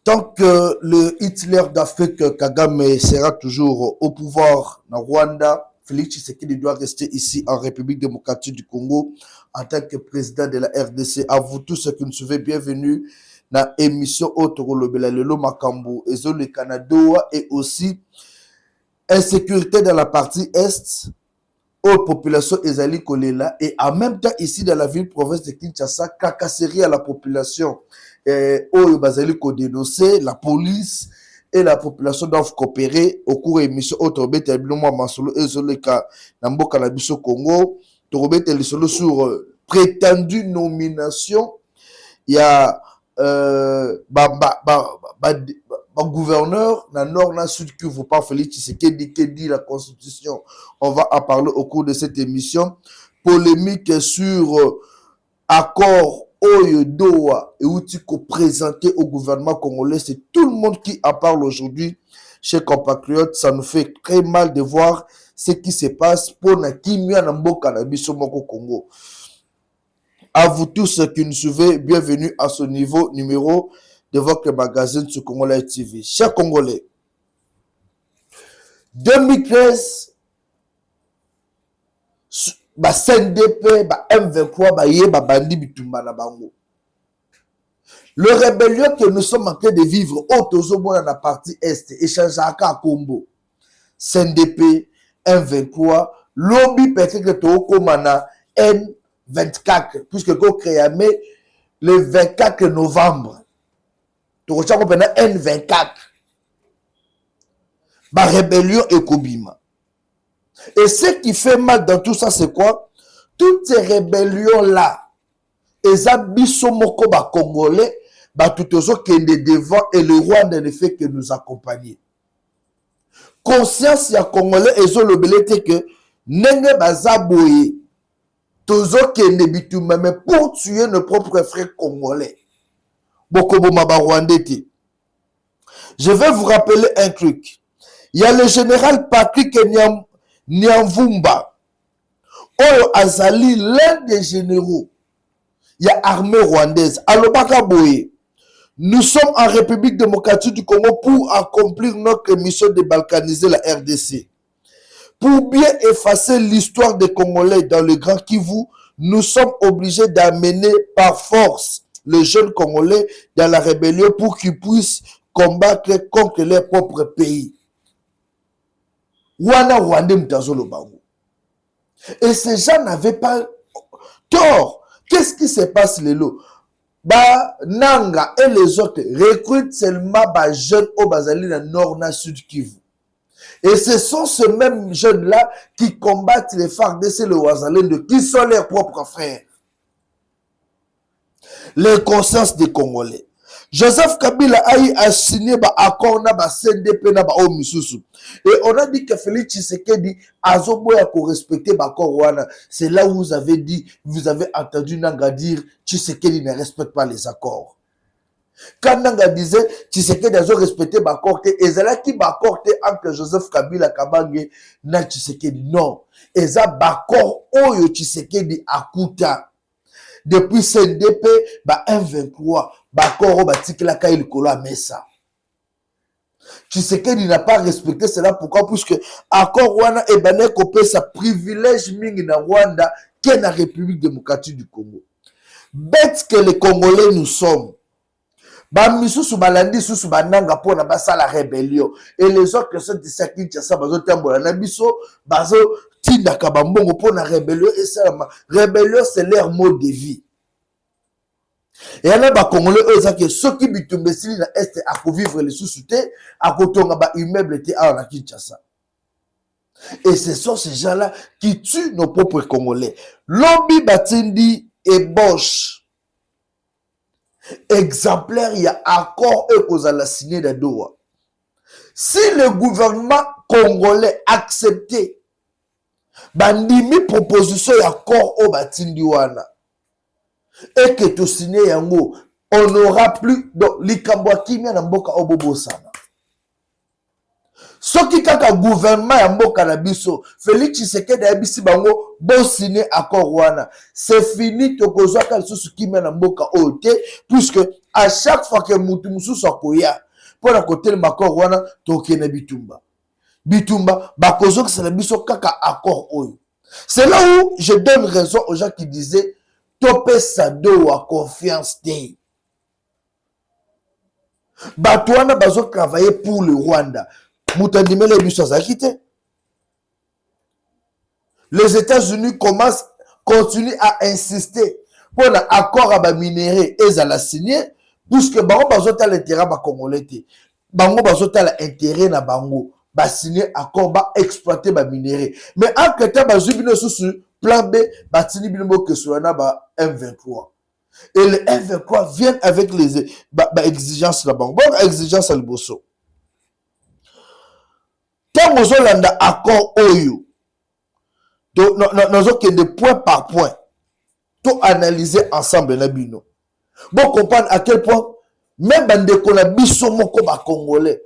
Tant que le Hitler d'Afrique, Kagame, sera toujours au pouvoir dans Rwanda, Félix Tshisekedi doit rester ici en République démocratique du Congo en tant que président de la RDC. À vous tous ceux qui nous suivez, bienvenue dans l'émission Otorolobela Lelo Makambo et le Canada et aussi insécurité dans la partie Est aux populations Ezali Kolela et en même temps ici dans la ville province de Kinshasa, cacasserie à la population au Bazali ko dénoncer la police et la population doivent coopérer au cours de l'émission Autobet et Biloma Masolo et Zoleka Namboka na biso Congo Torobet et sur prétendue nomination il y a gouverneur dans nord dans sud qui vous parle Félix Tshisekedi qui dit la constitution. On va en parler au cours de cette émission. Polémique sur accord Oyo-Doha et Outiko présenté au gouvernement congolais. C'est tout le monde qui en parle aujourd'hui. Chers compatriotes, ça nous fait très mal de voir ce qui se passe pour Nakimia Namboka na biso moko Congo. À vous tous qui nous suivez, bienvenue à ce niveau numéro de votre magazine sur Congolais TV. Chers Congolais, 2013, ba CNDP, ba M23, ba Ye, ba Bandi Bitumba na bango. Le rébellion que nous sommes en train de vivre, dans la partie Est, échange à Kombo, CNDP, M23, lobby peut-être que Tokomana, N24, puisque vous créez le 24 novembre. Tu retiens qu'on N24. Ba rébellion et Kobima. Et ce qui fait mal dans tout ça, c'est quoi? Toutes ces rébellions-là, les abisso moko ba congolais, ba tout autres qui est devant et le Rwanda ne fait que nous accompagner. Conscience ya congolais et le belete que nenge bazaboye, tozo qui est bitumba, mais pour tuer nos propres frères congolais. Bokobo ba Rwandais. Je vais vous rappeler un truc. Il y a le général Patrick Nyamvumba. Oyo Azali, l'un des généraux. Il y a armée rwandaise. Alobaka Boye. Nous sommes en République démocratique du Congo pour accomplir notre mission de balkaniser la RDC. Pour bien effacer l'histoire des Congolais dans le Grand Kivu, nous sommes obligés d'amener par force les jeunes Congolais dans la rébellion pour qu'ils puissent combattre contre leur propre pays. Wana Rwandais Mtazolo Bango. Et ces gens n'avaient pas tort. Qu'est-ce qui se passe, Lélo? Ba Nanga et les autres recrutent seulement ba jeunes au Bazali dans nord na sud Kivu. Et ce sont ces mêmes jeunes-là qui combattent les FARDC et le Wazalendo, qui sont leurs propres frères. Les consciences des Congolais. Joseph Kabila a signé un accord na ba CNDP na ba Omisusu. Et on a dit que Félix Tshisekedi a respecté l'accord wana. C'est là où vous avez dit, vous avez entendu Nanga dire Tshisekedi ne respecte pas les accords. Quand Nanga disait Tshisekedi a respecté l'accord, et c'est là qui l'accord entre Joseph Kabila Kabange na Tshisekedi. Non. Et ça l'accord oyo Tshisekedi akuta. Depuis CNDP, ba M23, bakoro batikela ka ilikolo a mesa. Tshisekedi n'a pas respecté cela. Pourquoi? Puisque accord wana ebane kopé sa privilège mingi na Rwanda qu'est la République démocratique du Congo. Bête que les Congolais nous sommes. Ba misusu balandi susu bananga po na basa la rébellion. Et les autres sont de Kinshasa bazo tambola na biso bazo tinda kabambongo po na rébellion et ça rébellion c'est leur mode de vie. Et là ba Congolais eux ça que ceux qui bitumbesili na est à vivre les sous-soutés à kotonga ba immeuble était à la Kinshasa. Et ce sont ces gens-là qui tuent nos propres Congolais. Lobby batindi et Bosch. Exemplaire, il y a accord et qu'on a signé de Doha. Si le gouvernement congolais acceptait bandimi proposition d'accord au Batindiwana et que tu signé yango, on n'aura plus donc likambwa kimia na mboka obobo sana. Soki kaka gouvernement ya mboka na biso Félix Tshisekedi ya bisi bango bo signé accord wana, c'est fini tokozwa ka lisusu kimia na mboka ote puisque à chaque fois que Moutoumousou soit koya, pour la côté le makor wana, tokene bitumba. Bitumba, bakozo que c'est le biso kaka accord oyo. C'est là où je donne raison aux gens qui disaient, topé sado à confiance té. Batouana bazo travailler pour le Rwanda. Moutandimele biso zakite. Les États-Unis continuent à insister pour l'accord à minéraux et à la signer, puisque bango bazota l'intérêt ba congolais, bango bazota l'intérêt na bango, ba signer accord ba exploiter ba minéraux. Mais en quelque temps bazubino sous plan B, ba tini bino que soit na ba M23. Et le M23 vient avec les exigences la bango, bon exigence à l'bosso. Tant que landa accord oyo. Donc, nous avons de point par point, tout analyser ensemble. Bon, comprendre à quel point, même dans des biso moko ba congolais,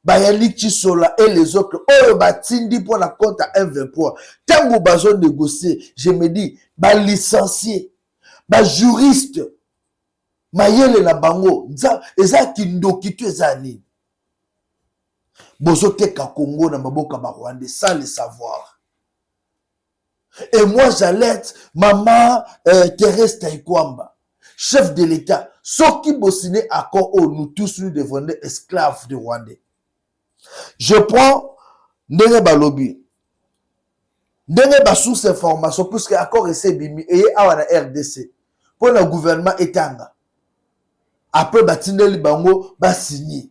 Bayali Chisola et les autres, oh, batindi pour la compte à 1,23. Tant que bazo négocier, je me dis, ba licencié, ba juriste, mayele na bango, eza kindoki tu ezani. Bozo teka Congo na maboka ba Rwanda sans le savoir. Et moi, j'alerte Maman Thérèse Taïkwamba, chef de l'État. Ceux qui bossinaient accord, nous tous nous devenons esclaves de Rwandais. Je prends Ndenge Balobi. Ndenge ba source information, puisque accord est bimi et awana RDC. Pour le gouvernement etanga. Après Batineli Bango, ba signé.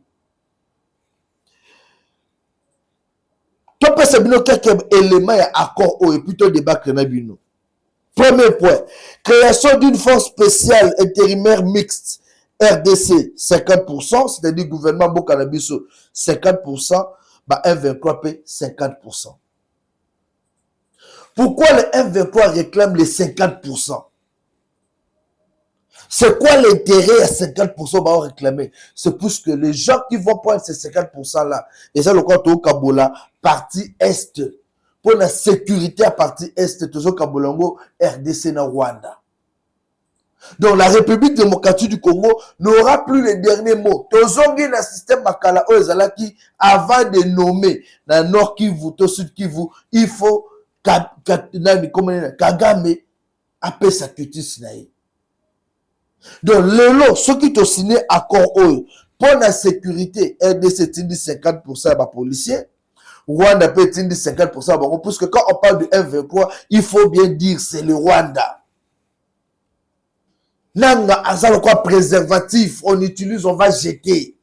Tu peux savoir quelques éléments et accords et plutôt débat que nous. Premier point, création d'une force spéciale intérimaire mixte RDC 50%, c'est-à-dire gouvernement Bokanabiso 50%, bah M23 50%. Pourquoi le M23 réclame les 50%? C'est quoi l'intérêt à 50% va réclamer? C'est plus que les gens qui vont prendre ces 50% là, et ça le compte au Kabola, partie Est, pour la sécurité à partie Est, toujours Kabolongo, RDC na Rwanda. Donc la République démocratique du Congo n'aura plus les derniers mots. Tozongi na système Makala Ozalaki, avant de nommer na Nord Kivu, to Sud Kivu, il faut Kagame appelle sa cutis naïe. Donc, lelo, ceux qui ont signé accord pour la sécurité, RDC tindi 50% à policiers, Rwanda peut tindi 50% à puisque quand on parle de M23, il faut bien dire c'est le Rwanda. Nanga azal quoi préservatif, on utilise, on va jeter.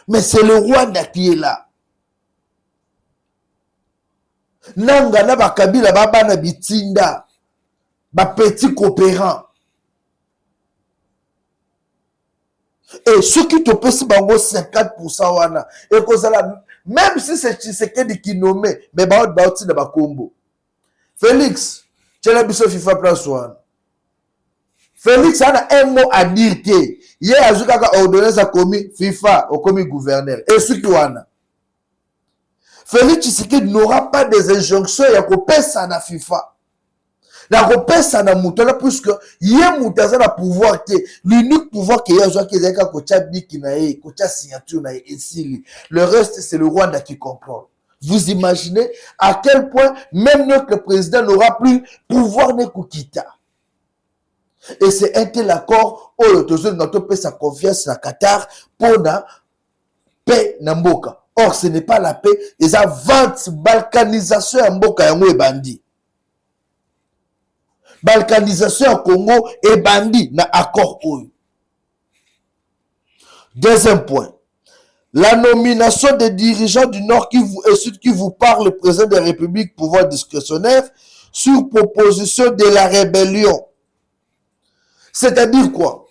Mais c'est le Rwanda qui est là. Nanga na ba kabila baba na bitinda, ba petit coopérant. Et ceux qui te pèsent 50% wana et que ça même si c'est Tshisekedi qui nommé mais baoti na bakombo Félix tchela biso FIFA place wana Félix a un mot à dire que hier azuka ka ordonnance a commis FIFA au commis gouverneur et ceux qui wana Félix Tshisekedi n'aura pas des injonctions ya ko pesa na FIFA. La repère na mutala puisque yé mutaza na pouvoir que l'unique pouvoir qu'il y a qui est kocha biki na e kocha signature na e le reste c'est le Rwanda qui contrôle. Vous imaginez à quel point même notre président n'aura plus pouvoir ne kukita. Et c'est un tel accord où le tozo notre paix sa confiance na Qatar pour na paix na mboka. Or ce n'est pas la paix, ils ont vente balkanisation à mboka yango e bandi. Balkanisation au Congo et bandit na accord. Deuxième point, la nomination des dirigeants du Nord Kivu et Sud Kivu par le président de la République, pouvoir discrétionnaire, sur proposition de la rébellion. C'est-à-dire quoi?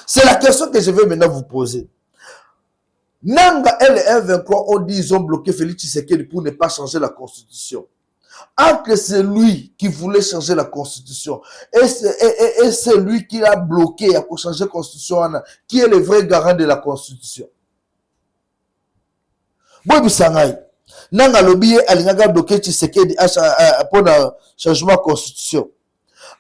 C'est la question que je vais maintenant vous poser. Nanga et le M23 ont dit qu'ils ont bloqué Félix Tshisekedi pour ne pas changer la constitution. Entre celui qui voulait changer la constitution et celui qui l'a bloqué pour changer la constitution, qui est le vrai garant de la constitution. Bobi Sangai, nanga lobi alingaga bloqué Tshisekedi pour le changement de constitution.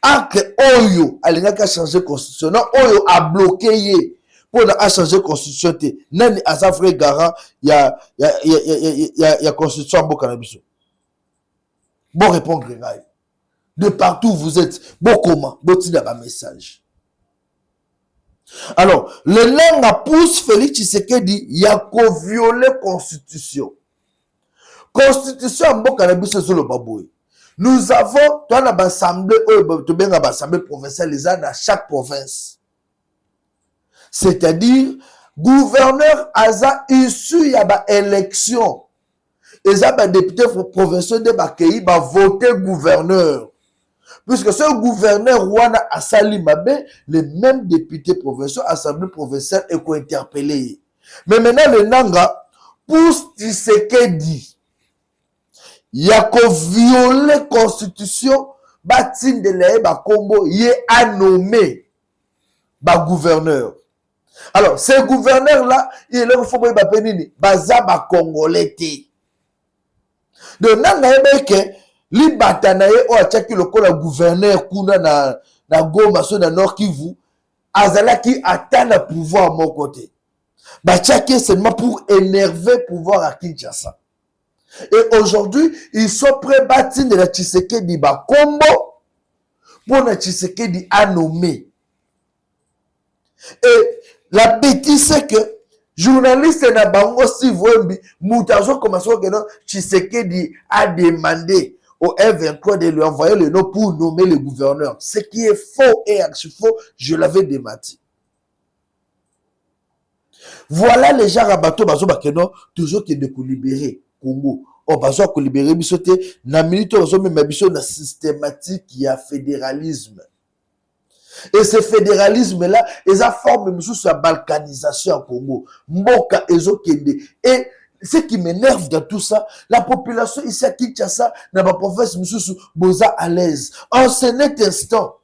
Entre Oyo alingaga changer la constitution, non Oyo a bloqué pour a changer constitution te nani asa vrai garant ya constitution mboka na biso. Bon répondre ngai. De partout où vous êtes, bon comment, bon tida ba message. Alors, le nanga pousse Félix Tshisekedi ya ko violer constitution. Constitution mboka na biso zo lo baboy. Nous avons toi na assemblée to benga ba assemblée provinciale les dans chaque province. C'est-à-dire gouverneur aza issu ya ba élection. Et ça ba député provinciaux de ba pays ba voter gouverneur. Puisque ce gouverneur Rwanda a sali mabe, les mêmes députés provinciaux, assemblée provinciale et co-interpellé. Mais maintenant le nanga pousse Tshisekedi. Il y a qu'on viole constitution, batin de l'air, ba combo, y a nommé ba gouverneur. Alors, ce gouverneur-là, il est là, il faut que ba penini, baza ba congolais te. Donc, nanga ebeke, li batanaye o achaki lokola gouverneur kuna na Goma so na Nord Kivu, azala ki atteint le pouvoir à mon côté. Bachaki seulement pour énerver le pouvoir à Kinshasa. Et aujourd'hui, ils sont prêts bâtis de la Tshisekedi ba combo pour la Tshisekedi à nommer. Et la bêtise c'est que journaliste na bango si Wembi Moutazo commence que non Tshisekedi a demandé au F23 de lui envoyer le nom pour nommer le gouverneur. Ce qui est faux et archi faux, je l'avais démenti. Voilà les gens à bateau bazo bakeno toujours qui de libérer Congo. On va que libérer bisote na militaire bazo même biso na systématique il y a fédéralisme. Et ce fédéralisme là, ils a formé sur la balkanisation au Congo. Mboka ezo kende et ce qui m'énerve dans tout ça, la population ici à Kinshasa, dans la province Moussou, boza à l'aise. En ce net instant,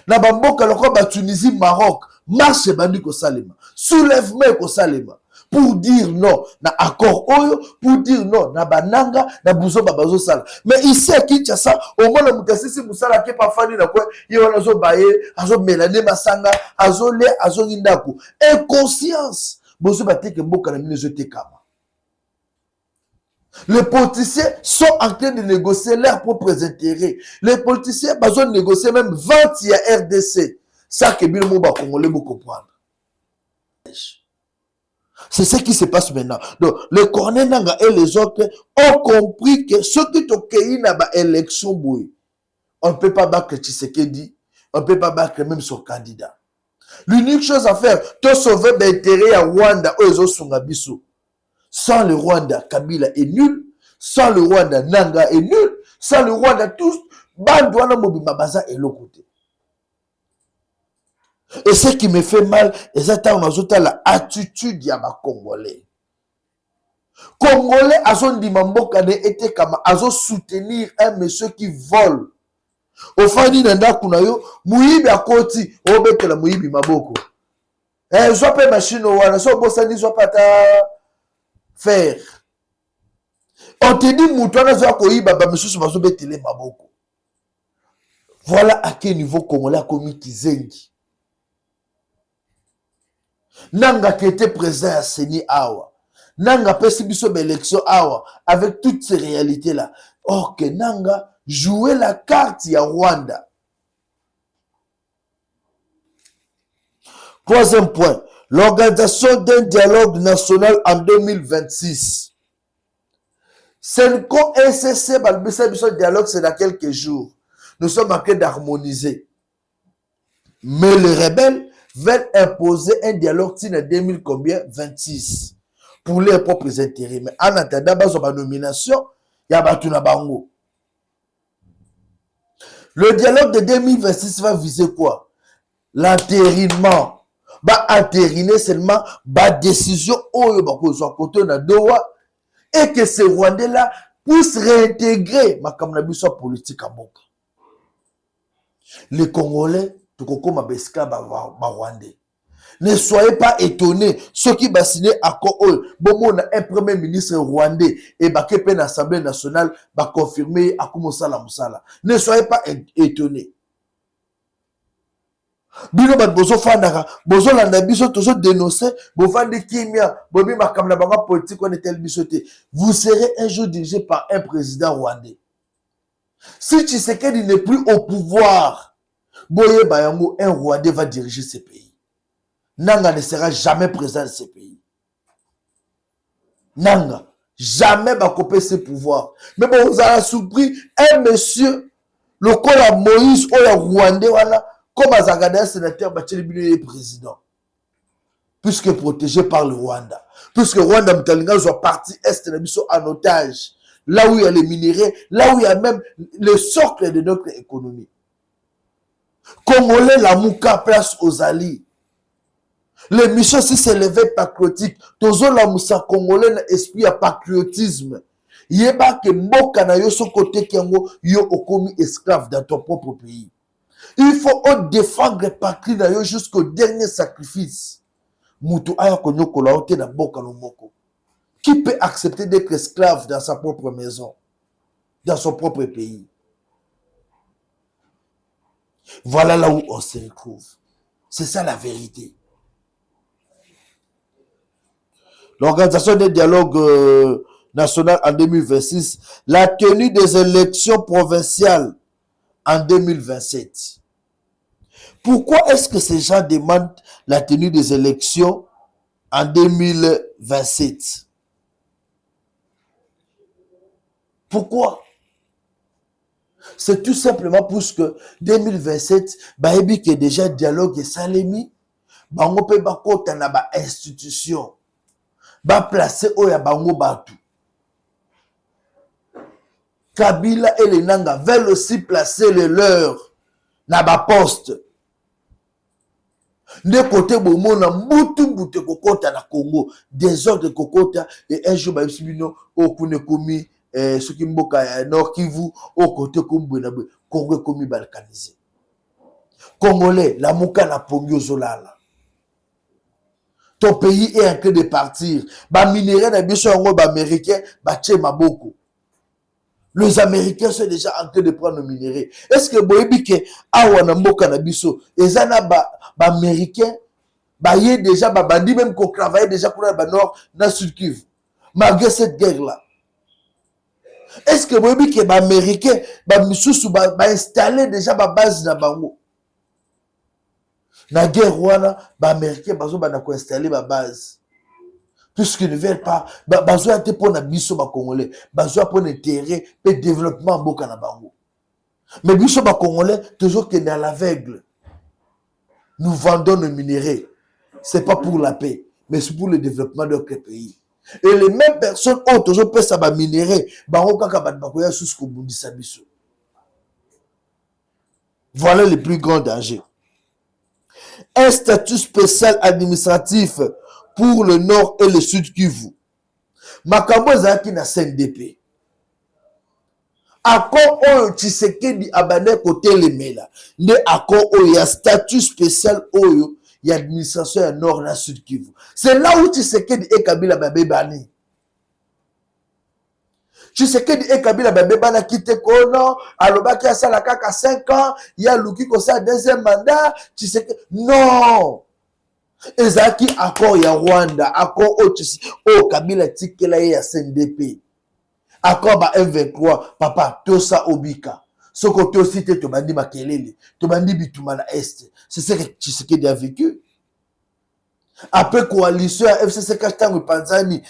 dans la Mboka, la Tunisie, Maroc, marche bandi ko salema, soulèvement ko salema, pour dire non, na accord oyo, pour dire non, na bananga, na bouzo babazo sala. Mais ici à Kinshasa, au moins la moukasisi moussala qui pas fani na quoi, il y a azo baye, azo melane masanga, azo le, azo nindaku. Inconscience, bozo bateke Mboka na mine zote kama. Les politiciens sont en train de négocier leurs propres intérêts. Les politiciens ont négocié même 20 à RDC. Ça que bien le monde congolais vous comprendre. C'est ce qui se passe maintenant. Donc, les Cornets Nanga et les autres ont compris que ceux qui ont créé dans l'élection, on ne peut pas battre Tshisekedi, on ne peut pas battre même son candidat. L'unique chose à faire, c'est sauver l'intérêt à Rwanda ou aux Sungabiso. Sans le Rwanda, Kabila est nul. Sans le Rwanda, Nanga est nul. Sans le Rwanda, tous, Bandouana Mobima Baza est l'autre côté. Et ce qui me fait mal, c'est l'attitude de ma Congolais. Congolais, Azon Dimambokane était comme Azon soutenir un monsieur qui vole. Au fani nanda kunayo, Mouibi à Koti, Obeke la Mouibi Maboko. Eh, soit pas machine au Wana, soit Bossani, soit pas ta. Faire. On te dit Moutouana Zakoïba, monsieur Soubazo Betele Maboko. Voilà à quel niveau Congolais a commis Kizengi. Nanga qui était présent à Seni Awa. Nanga Pesibiso l'élection Awa. Avec toutes ces réalités-là. Or que Nanga jouait la carte à Rwanda. Troisième point. L'organisation d'un dialogue national en 2026. Senko SSC, le dialogue, c'est dans quelques jours. Nous sommes en train d'harmoniser. Mais les rebelles veulent imposer un dialogue en 2000 combien 26 pour leurs propres intérêts. Mais en attendant, la nomination, il y a Batuna Bango. Le dialogue de 2026 va viser quoi? L'entérinement. Va entériner seulement la décision au côté de Doha et que ces Rwandais-là puissent réintégrer ma camnabiso politique à Boka. Les Congolais, tout comme Beska, Rwandais. Ne soyez pas étonnés. Ceux qui vont signer accord, bon, un premier ministre rwandais et l'Assemblée nationale va confirmer à Moussala. Ne soyez pas étonnés. Bino bat bozo fandaka, bozo landa biso tozo dénoncer, bofande kimia, bobi makamna banga politique on est tel bisoté. Vous serez un jour dirigé par un président rwandais. Si Tshisekedi n'est plus au pouvoir, Boye Bayango, un Rwandais va diriger ce pays. Nanga ne sera jamais président de ce pays. Nanga, jamais va couper ses pouvoirs. Mais bon, vous avez surpris un monsieur, le col Moïse, ou le Rwandais, voilà, comme Azagada, sénateur, Bachelibino est président. Puisque protégé par le Rwanda. Puisque Rwanda, Mtalinga, soit parti est en otage. Là où il y a les minéraux, là où il y a même le socle de notre économie. Congolais, la mouka place aux alliés. Les missions, si c'est l'éveil patriotique, toujours la moussa congolais n'a esprit à patriotisme. Yeba que mboka na yo son côté kengo yo okomi esclave dans ton propre pays. Il faut défendre patrie na yo jusqu'au dernier sacrifice. Mutu aya konyo kola ote na mboka no moko. Qui peut accepter d'être esclave dans sa propre maison, dans son propre pays? Voilà là où on se retrouve. C'est ça la vérité. L'organisation des dialogues national en 2026, la tenue des élections provinciales en 2027. Pourquoi est-ce que ces gens demandent la tenue des élections en 2027? Pourquoi? C'est tout simplement parce que 2027, baebi que déjà dialogue et salemi, bango pe bakota na ba institution, ba placer oya bango batu. Kabila et les Nanga veulent aussi placer les leurs na ba poste. De côté bomona mbutu mbute kokota na Congo, désordre kokota et un jour ba bisibino okune komi ce qui mboka Nord Kivu au côté comme Congo comme balkanisé. Congolais, la mouka na pongi zolala. Ton pays est en train de partir. Ba minerai na biso yango ba américain ba tche maboko. Les Américains sont déjà en train de prendre le minerai. Est-ce que boyebi ke awa na mboka na biso ezana ba américain ba yé déjà ba bandi même qu'on travaille déjà pour ba Nord na Sud Kivu. Malgré cette guerre là. Est-ce que vous voyez que les Américains vont installer déjà ma base na bango? Na guerre wana, les Américains vont installer ma base. Puisqu'ils ne veulent pas, ils vont être pour la biso congolais, ils vont pour l'intérêt et le développement mboka na bango. Mais biso congolais, toujours que dans l'aveugle. Nous vendons le minerai. Ce n'est pas pour la paix, mais c'est pour le développement de notre pays. Et les mêmes personnes ont toujours fait ça minerai. Voilà le plus grand danger. Un statut spécial administratif pour le Nord et le Sud Kivu. Makambo ezaki na CNDP. Accord oyo Tshisekedi abane côté lemela. Ne accord oyo ya statut spécial oyo il y a l'administration à Nord et Sud Kivu. C'est là où Tshisekedi et Kabila babebani. Tshisekedi et Kabila babebana quitté Kono, alobaki asala kaka 5 ans, il y a Luki ko sa deuxième mandat, Tshisekedi non. Ezaki accord ya Rwanda, accord au Kabila tikela ya CNDP. Accord ba M23, papa tosa obika. Ce côté aussi, tu bandi makelele, tu bandi bituma na est. C'est ce que Tshisekedi a vécu. Après coalition FCC Kastango Panzani,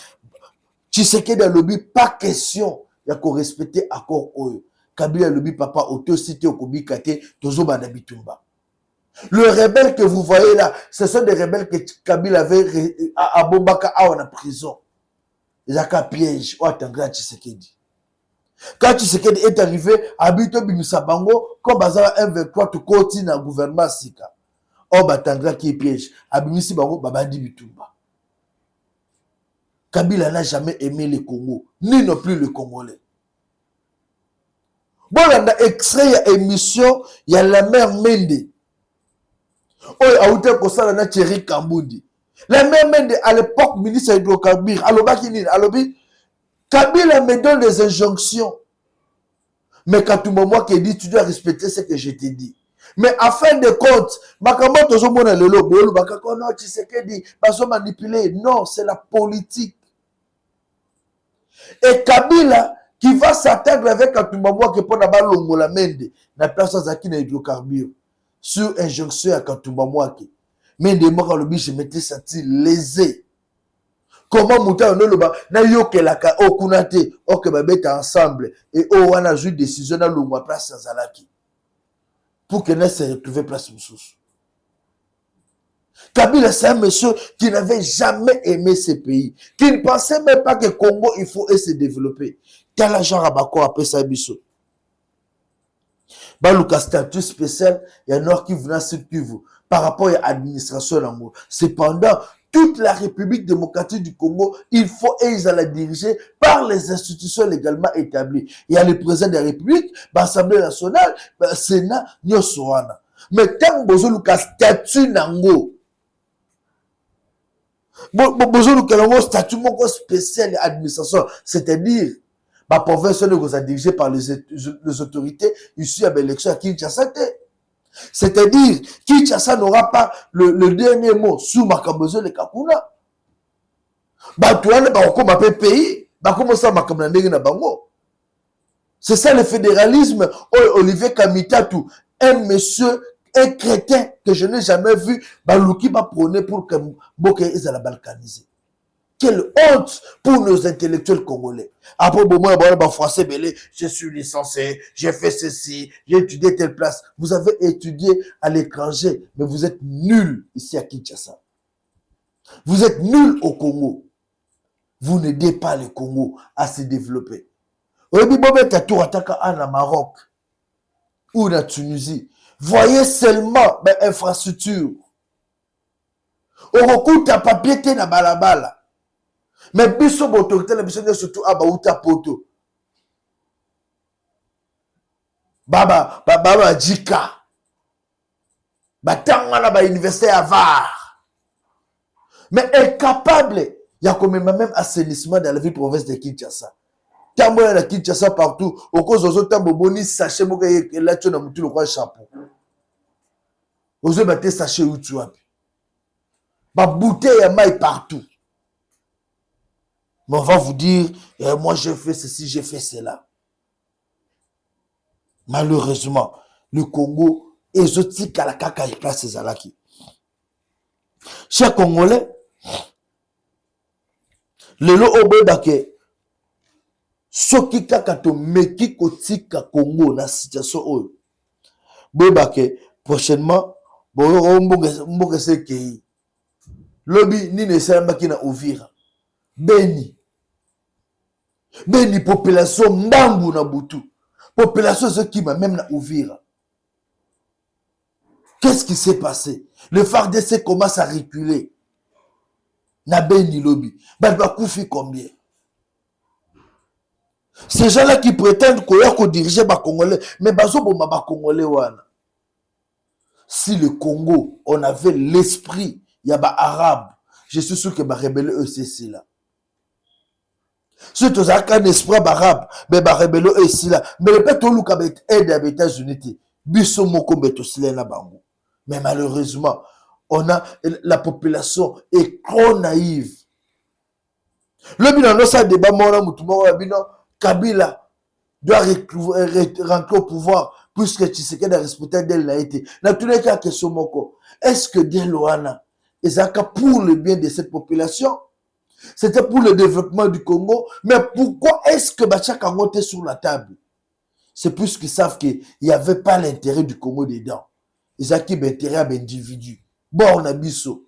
Tshisekedi a lobby pas question de respecter accord oyo. Kabila lobby papa auto cité okobi kate tozo banda bitumba. Le rebelle que vous voyez là, ce sont des rebelles que Kabila avait à Bombaka en prison. Ils ont un piège ou attendra Tshisekedi. Quand Tshisekedi est arrivé, habité Bimisa Bango, comme Bazar M23, tu continues dans le gouvernement Sika. Oh, Batandra qui est piège. Abimisi Bango, Babandi Bitumba. Kabila n'a jamais aimé le Congo, ni non plus le Congolais. Bon, on a extrait, il y a émission, il y a la mère Mende. Oh, il y a outé Kosa, il y a Thierry Kambundi. La mère Mende, à l'époque, ministre hydrocarbures, Alobi, Kabila me donne des injonctions. Mais quand tout moment qui dit, tu dois respecter ce que je t'ai dit. Mais à fin de compte, makambo tozomona lelo bolu bakako non Tshisekedi baso manipuler. Non, c'est la politique. Et Kabila qui va s'attendre avec Katumba Mwake pour na balongola mende na place zaki na hydrocarbures sur injonction à Katumba Mwake. Mende moko lobi je m'étais senti lésé. Comment mouta onoloba na yokelaka okunate oke babeta ensemble et o wana ju décision na longwa place Zalaki. Pour que ne se retrouve place Moussous. Kabila, c'est un monsieur qui n'avait jamais aimé ce pays, qui ne pensait même pas que Congo, il faut se développer. Quel agent Rabako appelle ça Bissot? Balouka statut spécial, il y a Nord qui venait sur Kivu par rapport à l'administration. Cependant, toute la République démocratique du Congo, il faut et ils allaient diriger par les institutions légalement établies. Il y a le président de la République, l'Assemblée nationale, le Sénat, Nyosoana. Mais tant que vous avez statut nango, vous avez statut spécial d'administration, c'est-à-dire, la province est dirigée par les autorités issues à l'élection à Kinshasa. C'est-à-dire, Kinshasa n'aura pas le dernier mot sur Makambozo le Kakuna. C'est ça le fédéralisme. Olivier Kamitatou, un monsieur, un crétin que je n'ai jamais vu, Balouki va prôner pour que Mboke est à la balkaniser. Quelle honte pour nos intellectuels congolais. Après, français, je suis licencié, j'ai fait ceci, j'ai étudié telle place. Vous avez étudié à l'étranger, mais vous êtes nuls ici à Kinshasa. Vous êtes nuls au Congo. Vous n'aidez pas le Congo à se développer. En Maroc ou en Tunisie, voyez seulement l'infrastructure. On recoute à papier na balabala. Mais biso autorité la biso surtout abauta poto. Baba jika. Batanga na ba université à Var. Mais incapable, il y a quand même assainissement dans la ville province de Kinshasa. Tambo na Kinshasa partout, au cause aux autres tambo boni sachet moka là tu na mutu le quoi chapeau. Ozo baté sachet où tu as. Ba bouteille à maille partout. Mais on va vous dire, moi j'ai fait ceci, j'ai fait cela. Malheureusement, le Congo est exotique à la caca et place ses alaki. Chers Congolais, le lo obebake, soki kaka to meki kotika Congo na situation oyo. Bebake, prochainement, mboke se kei. Lobi ni ne sambaki na Uvira. Beni population mbangu na butu. Population ce qui m'a même na Uvira. Qu'est-ce qui s'est passé? Le FARDC commence à reculer. Na Beni Lobi. Balba koufi combien? Ces gens-là qui prétendent qu'on diriger les Congolais, mais bazo boma ba Congolais wana. Si le Congo, on avait l'esprit, il y a ba arabe, je suis sûr que ba rebelle ECC là. Si tu as un esprit arabe, mais ba rebelle ECC là, mais le peuple lu ka aide à États-Unis, biso moko beto sile na bango. Mais malheureusement, on a la population est trop naïve. Le bilan ça débat mona mutumo bino Kabila doit rentrer au pouvoir puisque Tshisekedi a respecté d'elle l'a été. Dans tous les cas, question moko, est-ce que Deloana est pour le bien de cette population? C'était pour le développement du Congo, mais pourquoi est-ce que Bachak a monté sur la table? C'est puisqu'ils savent qu'il n'y avait pas l'intérêt du Congo dedans. Ils ont qui l'intérêt à l'individu. Bon, on a biso.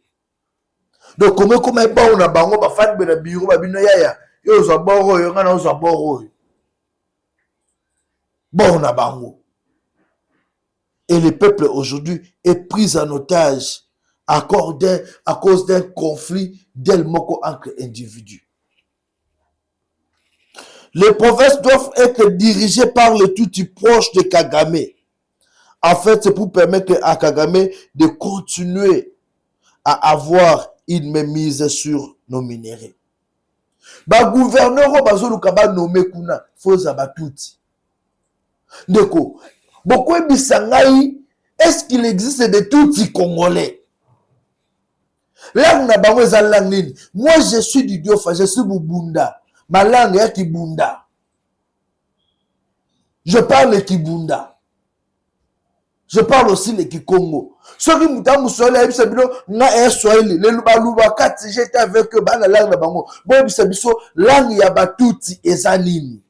Donc, comment on a bango, ba fan de bureau, ba bino yaya. Yo za boro, yo ngana za boro. Bon, on a bango. Et le peuple aujourd'hui est pris en otage à cause d'un conflit d'El Moko entre individus. Les provinces doivent être dirigées par le tout proche de Kagame. En fait, c'est pour permettre à Kagame de continuer à avoir une mainmise sur nos minéraux. Ba gouverneur bazoluka ba nommé kuna foza batuti. Ndeko, beaucoup bisangai Est-ce qu'il existe de tout Congolais? Langue na bango eza langue nini? Moi je suis du Diofa, je suis Bubunda. Ma langue est Kibunda. Je parle le Kibunda. Je parle aussi le Kikongo. Ceux qui m'ont soleil, ils sont na Swahili, les luba kati, j'étais avec eux, la langue na bango. Bon, biso langue ya batuti eza nini?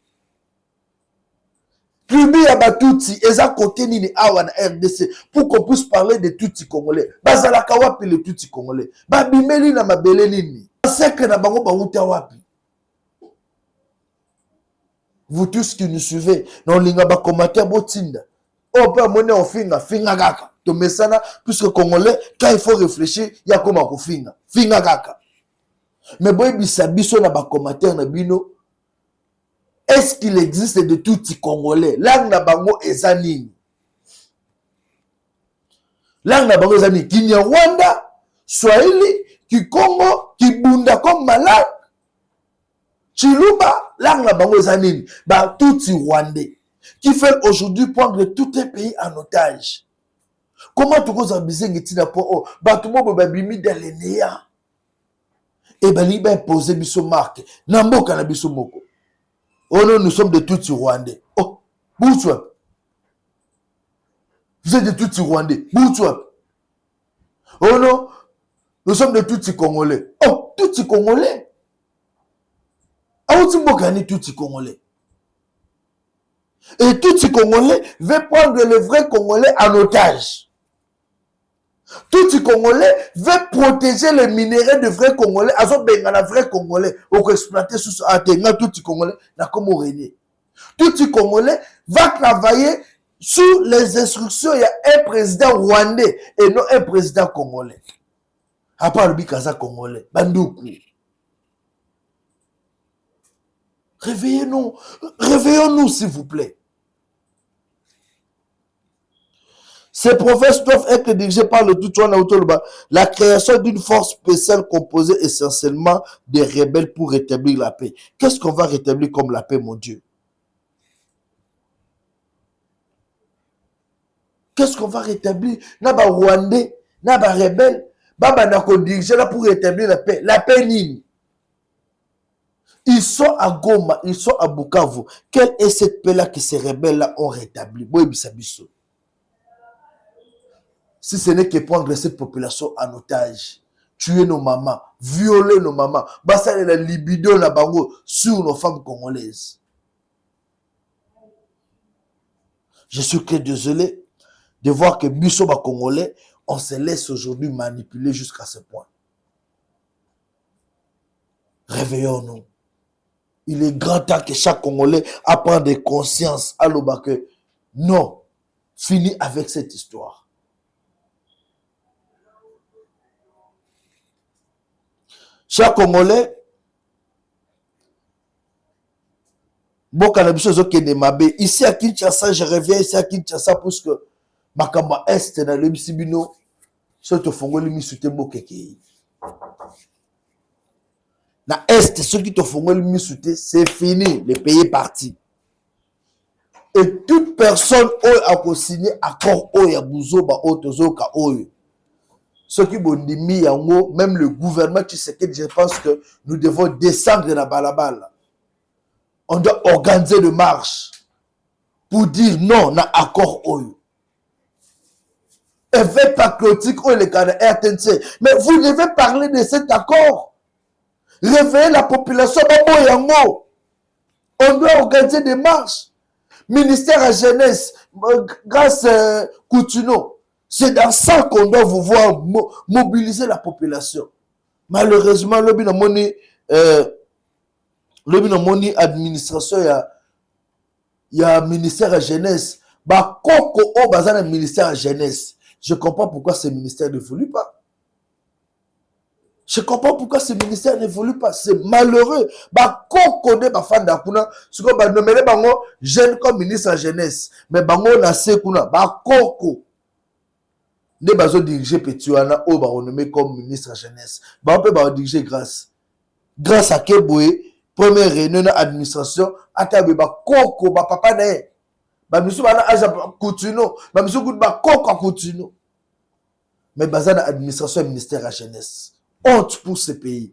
Tribu ya batuti eza côté nini awa na RDC pour qu'on puisse parler de tuti congolais. Bazalaka wapi le tuti congolais? Babimeli na mabele nini? Seke na bango bauta wapi? Vous tous qui nous suivez, non linga ba commentaire botinda. On peut amener au finga kaka. To mesana puisque congolais quand il faut réfléchir, il y a comment ko finga kaka. Mais boy biso na ba commentaire na bino. Est-ce qu'il existe de tout Congolais? Langue na bango eza nini? Langue na bango eza nini? Kinyarwanda, Swahili, Kikongo, Kibunda comme malade, Chiluba, langue na bango eza nini? Ba tout Rwandais qui fait aujourd'hui prendre tout un pays en otage. Comment tu causes abuser ngitina po batu mo babimi dans les néants? Et ben li ba poser biso marque na mboka na biso moko. Oh non, nous sommes de Tutsi Rwandais. Oh, Boutswap. Vous êtes de Tutsi Rwandais. Boutswap. Oh non, nous sommes de Tutsi Congolais. Oh, Tutsi Congolais. Ah, où tu m'as gagné Tutsi Congolais? Et Tutsi Congolais veut prendre le vrai Congolais en otage. Tout Congolais veut protéger les minéraux de vrais Congolais. Azo benga na vrai Congolais. Ou exploiter sous atenga tout Congolais. Na comme René. Tout Congolais va travailler sous les instructions. Il y a un président rwandais et non un président congolais. À part le Bikaza congolais. Bandoukou. Réveillez-nous. Réveillons-nous s'il vous plaît. Ces professes doivent être dirigées par le Tutouana Autoloba. La création d'une force spéciale composée essentiellement des rebelles pour rétablir la paix. Qu'est-ce qu'on va rétablir comme la paix, mon Dieu? Qu'est-ce qu'on va rétablir? Naba Rwandais, Naba rebelle, Baba Nako diriger là pour rétablir la paix. La paix nini? Ils sont à Goma, ils sont à Bukavu. Quelle est cette paix-là que ces rebelles-là ont rétabli? Boyebisabiso. Si ce n'est que prendre cette population en otage, tuer nos mamans, violer nos mamans, basser la libido na bango sur nos femmes congolaises. Je suis très désolé de voir que Bissoba Congolais, on se laisse aujourd'hui manipuler jusqu'à ce point. Réveillons-nous. Il est grand temps que chaque Congolais apprenne des consciences à l'oba que non, fini avec cette histoire. Chers Congolais, ici à Kinshasa, je reviens ici à Kinshasa parce que Makamba Est dans le Missibino, ceux qui font le Missouté Bokeke. Na Est, ceux qui te font le Missouté, c'est fini, le pays est parti. Et toute personne a signé accord ya Buzoba Otozoka Oyo. Ceux qui ont mis en haut, même le gouvernement, tu sais que je pense que nous devons descendre de la balabala. On doit organiser des marches pour dire non à accord Oyo. Effet patriotique ou les Canadiens RTNC. Mais vous devez parler de cet accord. Réveiller la population. On doit organiser des marches. Ministère à jeunesse, grâce à Coutinho. C'est dans ça qu'on doit vous voir mobiliser la population. Malheureusement, le moni administration, il y a ministère à jeunesse. Bah, koko o bazana ministère à jeunesse. Je comprends pourquoi ce ministère n'évolue pas. Je comprends pourquoi ce ministère n'évolue pas. C'est malheureux. Bah, koko de ba fanda kuna, ce qu'on va nommer bango jeune comme ministre à jeunesse. Mais bango na se kuna, bah koko. Ne bazo diriger Petiwana ou ba renommé comme ministre à jeunesse. Ba peut ba diriger grâce à Keboué, première réunion de l'administration, atabe ba koko ba papa ne. bamisu bana aja Coutinho, bamisu kutu ba koka Coutinho. Mais basé dans l'administration et le ministère de la jeunesse. Honte pour ce pays.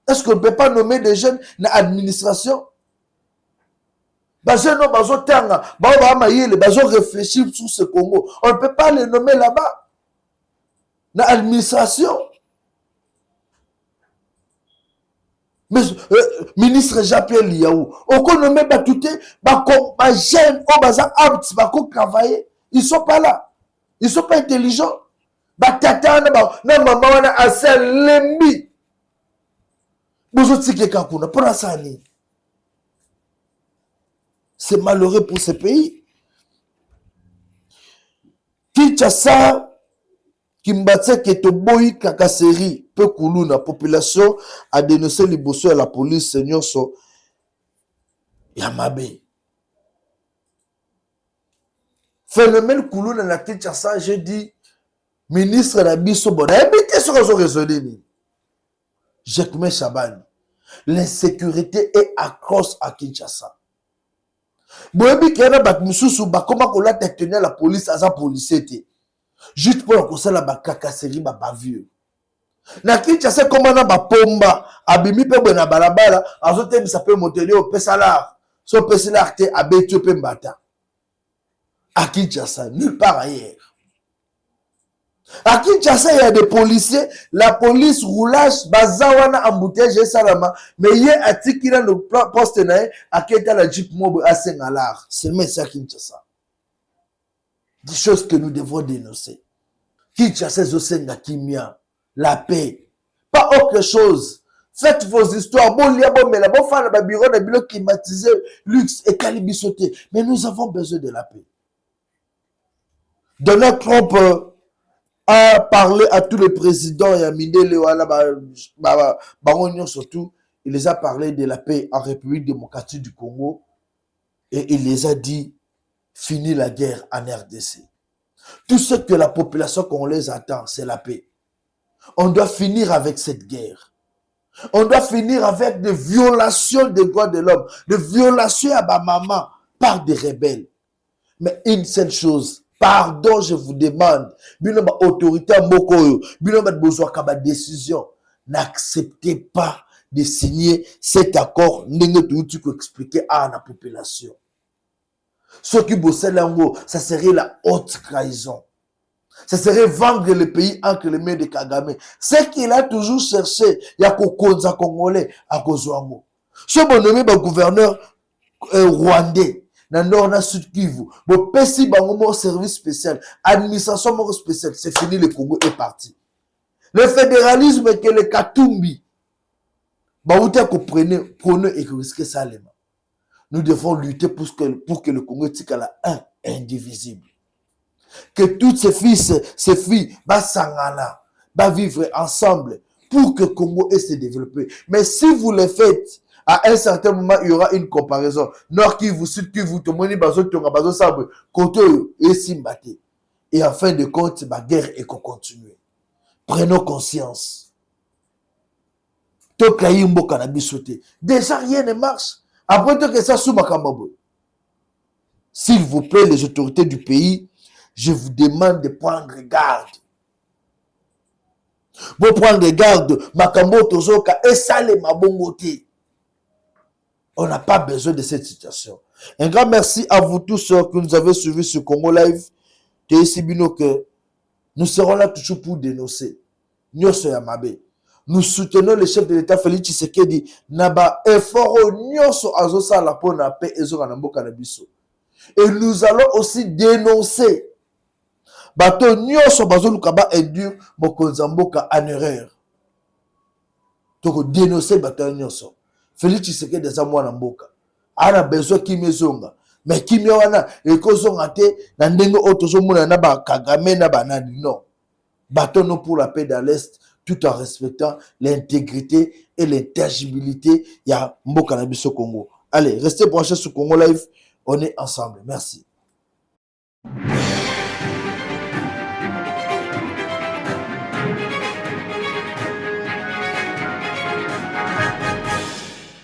Est-ce qu'on ne peut pas nommer des jeunes dans l'administration? Basé non, basé tanga, basé réfléchir sur ce Congo. On ne peut pas les nommer là-bas. Dans l'administration. Mais ministre Jean-Pierre Liaou, on peut nommer tout les jeunes, aptes, travailler. Ils ne sont pas là. Ils ne sont pas intelligents. Batata na mama wana asalembi bozo tikeka kuna pour ça ni. C'est malheureux pour ce pays. Kinshasa Kimbatse Ketoboyi Kakaseri peu koulou na population a dénoncé liboso à la police seigneur so Yamabe. Phénomène koulou na Kinshasa, j'ai dit ministre Nabiso Bona, habitez sur les raisonner. Jacques Chaban, l'insécurité est atroce à Kinshasa. Boyebi kena bat mususu ba comment qu'on l'a tenir la police à sa policier juste pour qu'on la bakakaseri ba vieux. Na Kinshasa comment na ba pomba abimi pe bona balabala azote mi sape monteli au pesalar. So pesalar te abetio pe mbata. À Kinshasa, nulle part ailleurs. À Kinshasa, il y a des policiers, la police roulage, bazawana embouteillage et salama, mais il y a un tic qui a le poste naé, à qui est la jeep mob à Sengalar. C'est même ça Kinshasa. Des choses que nous devons dénoncer. Kinshasa, Zosenga Kimia, la paix. Pas autre chose. Faites vos histoires. Bon, il y a bon, mais la bonne femme, le bureau, le bureau climatisé, luxe et calibisoté. Mais nous avons besoin de la paix. Donald Trump a parlé à tous les présidents et à Mindele, surtout, il les a parlé de la paix en République démocratique du Congo et il les a dit fini la guerre en RDC. Tout ce que la population congolaise attend, c'est la paix. On doit finir avec cette guerre. On doit finir avec des violations des droits de l'homme, des violations à ma maman par des rebelles. Mais une seule chose, pardon, je vous demande, binoba autorité mokoyo, binoba besoin kaba décision, n'acceptez pas de signer cet accord, n'engue tu peux expliquer à la population. Ce qui bossait l'ango, ça serait la haute trahison. Ça serait vendre le pays entre les mains de Kagame. Ce qu'il a toujours cherché, il y a Kokonza Congolais à Kozwango. Ce bon nommé gouverneur rwandais. Dans le nord, dans le sud Kivu, bon, pesi bangomo service spécial, administration moro spéciale, c'est fini, le Congo est parti. Le fédéralisme est que le Katumbi, bah, vous prenez et que risquez ça, les mains. Nous devons lutter pour que le Congo tique à la un indivisible. Que toutes ces filles, bah, sangana, bah, vivre ensemble pour que le Congo ait se développer. Mais si vous le faites, à un certain moment, il y aura une comparaison. Nord Kivu, Sud Kivu, Tomoni, Bazo, Tonga, Bazo, Sabre, Koto, et Simbate. Et en fin de compte, la guerre est continuer. Prenons conscience. Tokaïmbo Kanabisote. Déjà, rien ne marche. Après tout que ça, sous Makamabo. S'il vous plaît, les autorités du pays, je vous demande de prendre garde. Vous prendre garde, Makambo Tozoka, et ça, les Mabongote. On n'a pas besoin de cette situation. Un grand merci à vous tous que nous avez suivis sur Congo Live. Que nous serons là toujours pour dénoncer. Nous soutenons le chef de l'État Félix Tshisekedi. Naba effort nyoso azosa la pour la paix et et nous allons aussi dénoncer. Bato nyoso bazolukaba endur mokonzamboka en erreur. Donc dénoncer bato nyoso. Félix Tshisekedi des amouana mboka. Ana besoin kimezonga. Mais kimia wana ekozonga te na ndenge otozomona na ba Kagame na banani non. Battons-nous pour la paix dans l'Est tout en respectant l'intégrité et l'intangibilité ya mboka na biso Congo. Allez, restez branchés sur Congo Live, on est ensemble. Merci.